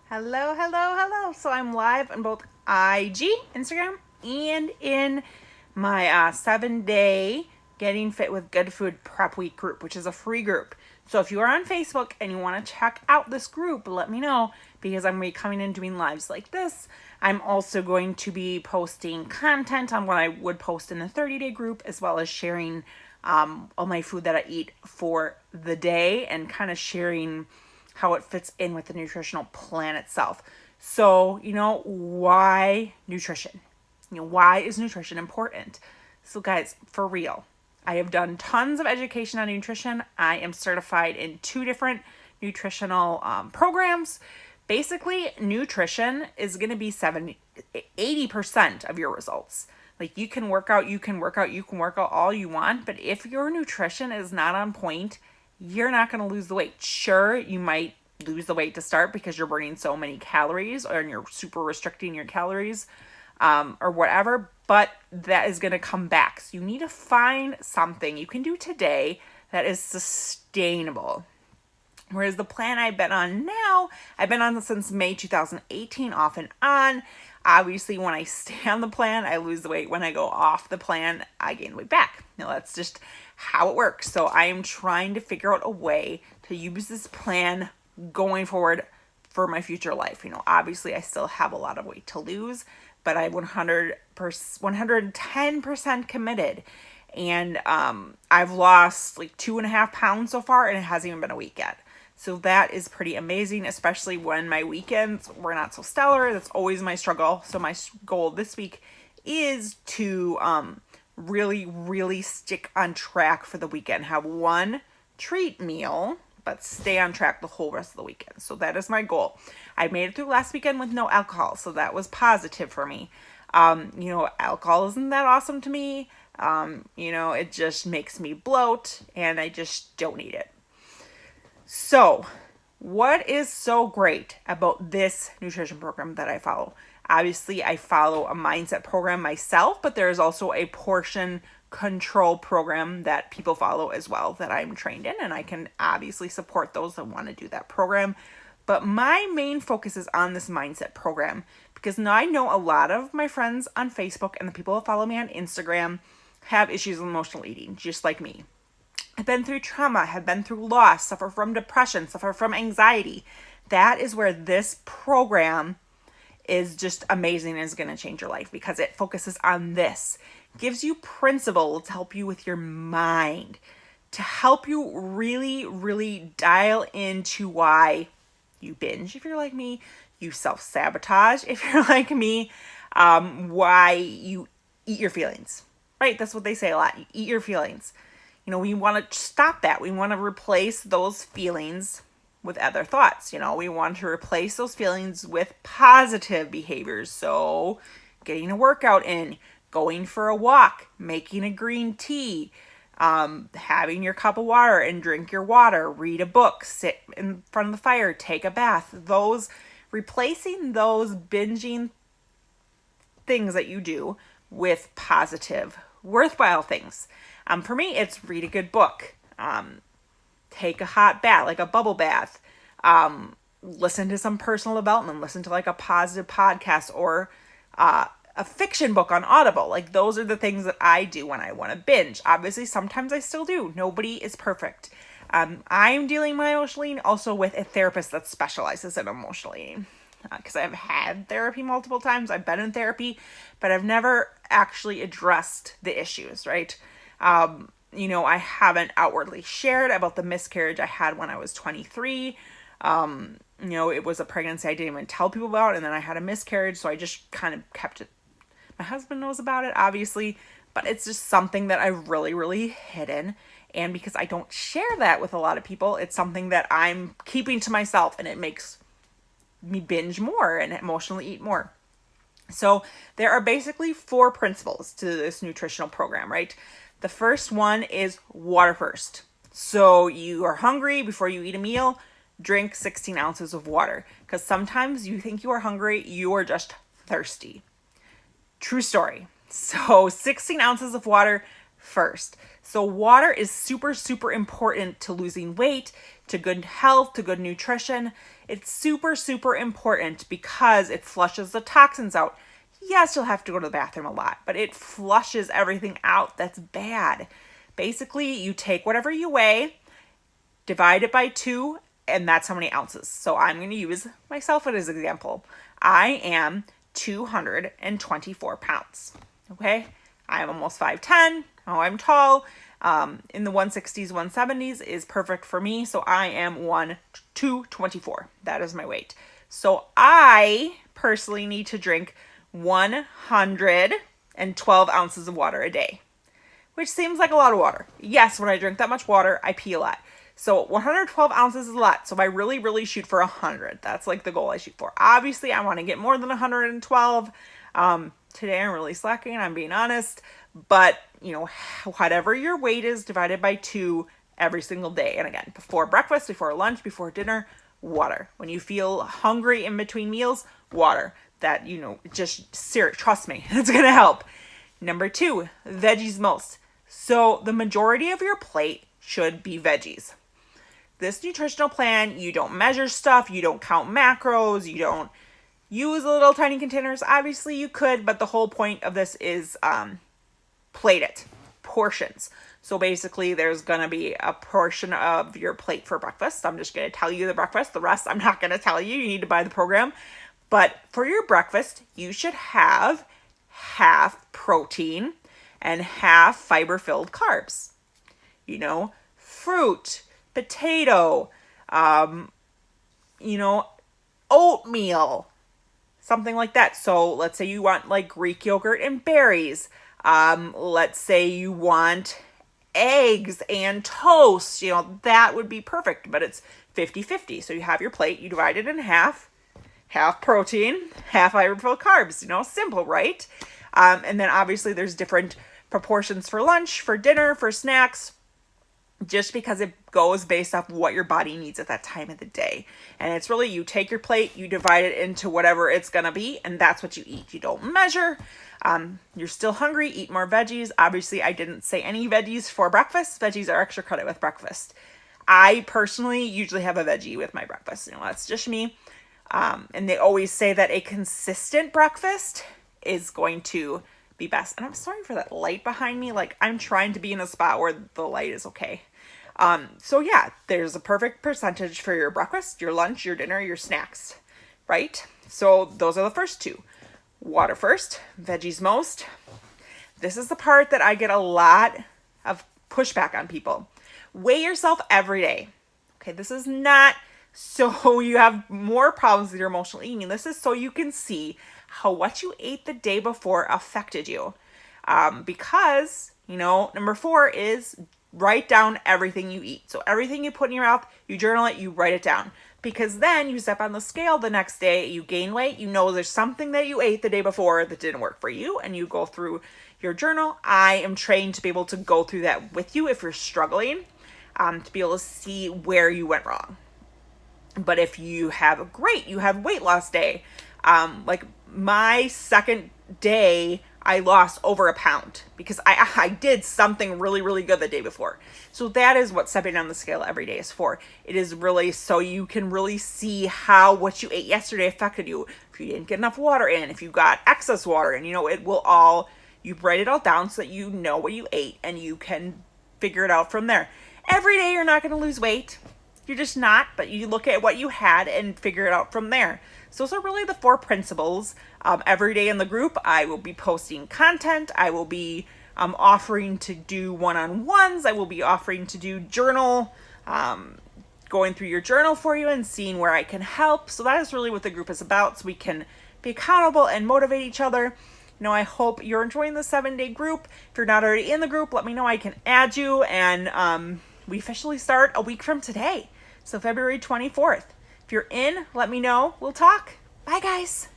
Hello, hello, hello. So I'm live on both IG, Instagram, and in my 7-day Getting Fit with Good Food Prep Week group, which is a free group. So if you are on Facebook and you want to check out this group, let me know because I'm going to be coming in doing lives like this. I'm also going to be posting content on what I would post in the 30-day group, as well as sharing all my food that I eat for the day and kind of sharing how it fits in with the nutritional plan itself. So, why nutrition? Why is nutrition important? So, guys, for real, I have done tons of education on nutrition. I am certified in 2 different nutritional programs. Basically, nutrition is going to be 80% of your results. Like you can work out all you want, but if your nutrition is not on point, you're not going to lose the weight. Sure, you might lose the weight to start because you're burning so many calories or you're super restricting your calories or whatever, but that is going to come back. So you need to find something you can do today that is sustainable. Whereas the plan I've been on since May 2018, off and on. Obviously, when I stay on the plan, I lose the weight. When I go off the plan, I gain the weight back. That's just how it works. So I am trying to figure out a way to use this plan going forward for my future life. Obviously, I still have a lot of weight to lose, but I'm 110% committed. And I've lost like 2.5 pounds so far, and it hasn't even been a week yet. So that is pretty amazing, especially when my weekends were not so stellar. That's always my struggle. So my goal this week is to really, really stick on track for the weekend. Have one treat meal, but stay on track the whole rest of the weekend. So that is my goal. I made it through last weekend with no alcohol, so that was positive for me. Alcohol isn't that awesome to me. It just makes me bloat, and I just don't need it. So, what is so great about this nutrition program that I follow? Obviously, I follow a mindset program myself, but there is also a portion control program that people follow as well that I'm trained in, and I can obviously support those that want to do that program. But my main focus is on this mindset program because now I know a lot of my friends on Facebook and the people that follow me on Instagram have issues with emotional eating, just like me. I've been through trauma, have been through loss, suffer from depression, suffer from anxiety. That is where this program is just amazing and is going to change your life because it focuses on this. Gives you principles to help you with your mind, to help you really, really dial into why you binge if you're like me, you self-sabotage if you're like me, why you eat your feelings, right? That's what they say a lot. You eat your feelings. We want to stop that. We want to replace those feelings with other thoughts. We want to replace those feelings with positive behaviors. So getting a workout in, going for a walk, making a green tea, having your cup of water and drink your water, read a book, sit in front of the fire, take a bath. Replacing those binging things that you do with positive, worthwhile things. For me, it's read a good book, take a hot bath, like a bubble bath, listen to some personal development, listen to like a positive podcast or a fiction book on Audible. Like those are the things that I do when I want to binge. Obviously, sometimes I still do. Nobody is perfect. I'm dealing my emotional eating also with a therapist that specializes in emotional eating. Because I've had therapy multiple times. I've been in therapy, but I've never actually addressed the issues, right? I haven't outwardly shared about the miscarriage I had when I was 23. It was a pregnancy I didn't even tell people about, and then I had a miscarriage, so I just kind of kept it. My husband knows about it, obviously, but it's just something that I've really, really hidden. And because I don't share that with a lot of people, it's something that I'm keeping to myself, and it makes me binge more and emotionally eat more. So there are basically 4 principles to this nutritional program, right? The first one is water first. So you are hungry before you eat a meal, drink 16 ounces of water. Because sometimes you think you are hungry, you are just thirsty. True story. So 16 ounces of water, first. So water is super, super important to losing weight, to good health, to good nutrition. It's super, super important because it flushes the toxins out. Yes, you'll have to go to the bathroom a lot, but it flushes everything out that's bad. Basically, you take whatever you weigh, divide it by 2, and that's how many ounces. So I'm going to use myself as an example. I am 224 pounds. Okay? I am almost 5'10". Oh, I'm tall. In the 160s, 170s is perfect for me. So I am 224. That is my weight. So I personally need to drink 112 ounces of water a day, which seems like a lot of water. Yes, when I drink that much water, I pee a lot. So 112 ounces is a lot. So I really, really shoot for 100. That's like the goal I shoot for. Obviously, I want to get more than 112. Today I'm really slacking, I'm being honest. But, whatever your weight is divided by 2 every single day. And again, before breakfast, before lunch, before dinner, water. When you feel hungry in between meals, water. That, just serious, trust me, it's going to help. Number 2, veggies most. So the majority of your plate should be veggies. This nutritional plan, you don't measure stuff, you don't count macros, you don't use little tiny containers. Obviously you could, but the whole point of this is plate it, portions. So basically there's going to be a portion of your plate for breakfast. I'm just going to tell you the breakfast. The rest I'm not going to tell you. You need to buy the program. But for your breakfast, you should have half protein and half fiber-filled carbs. Fruit, potato, oatmeal, something like that. So let's say you want like Greek yogurt and berries. Let's say you want eggs and toast. That would be perfect, but it's 50-50. So you have your plate, you divide it in half protein, half fiber-filled carbs. Simple, right? And then obviously there's different proportions for lunch, for dinner, for snacks, just because it goes based off what your body needs at that time of the day. And it's really, you take your plate, you divide it into whatever it's going to be, and that's what you eat. You don't measure. You're still hungry, eat more veggies. Obviously, I didn't say any veggies for breakfast. Veggies are extra credit with breakfast. I personally usually have a veggie with my breakfast. That's just me. And they always say that a consistent breakfast is going to be best. And I'm sorry for that light behind me. Like, I'm trying to be in a spot where the light is okay. So yeah, there's a perfect percentage for your breakfast, your lunch, your dinner, your snacks, right? So those are the first 2. Water first, veggies most. This is the part that I get a lot of pushback on people. Weigh yourself every day. Okay, this is not so you have more problems with your emotional eating. This is so you can see how what you ate the day before affected you. Because, number 4 is write down everything you eat. So everything you put in your mouth, you journal it, you write it down. Because then you step on the scale the next day, you gain weight, there's something that you ate the day before that didn't work for you, and you go through your journal. I am trained to be able to go through that with you if you're struggling, to be able to see where you went wrong. But if you have weight loss day, like my second day, I lost over a pound because I did something really, really good the day before. So that is what stepping on the scale every day is for. It is really so you can really see how what you ate yesterday affected you. If you didn't get enough water in, if you got excess water in, it will all, you write it all down so that you know what you ate and you can figure it out from there. Every day you're not going to lose weight. You're just not, but you look at what you had and figure it out from there. So those are really the 4 principles. Every day in the group, I will be posting content. I will be offering to do one-on-ones. I will be offering to do journal, going through your journal for you and seeing where I can help. So that is really what the group is about, so we can be accountable and motivate each other. I hope you're enjoying the 7-day group. If you're not already in the group, let me know. I can add you, and we officially start a week from today. So February 24th. If you're in, let me know. We'll talk. Bye, guys.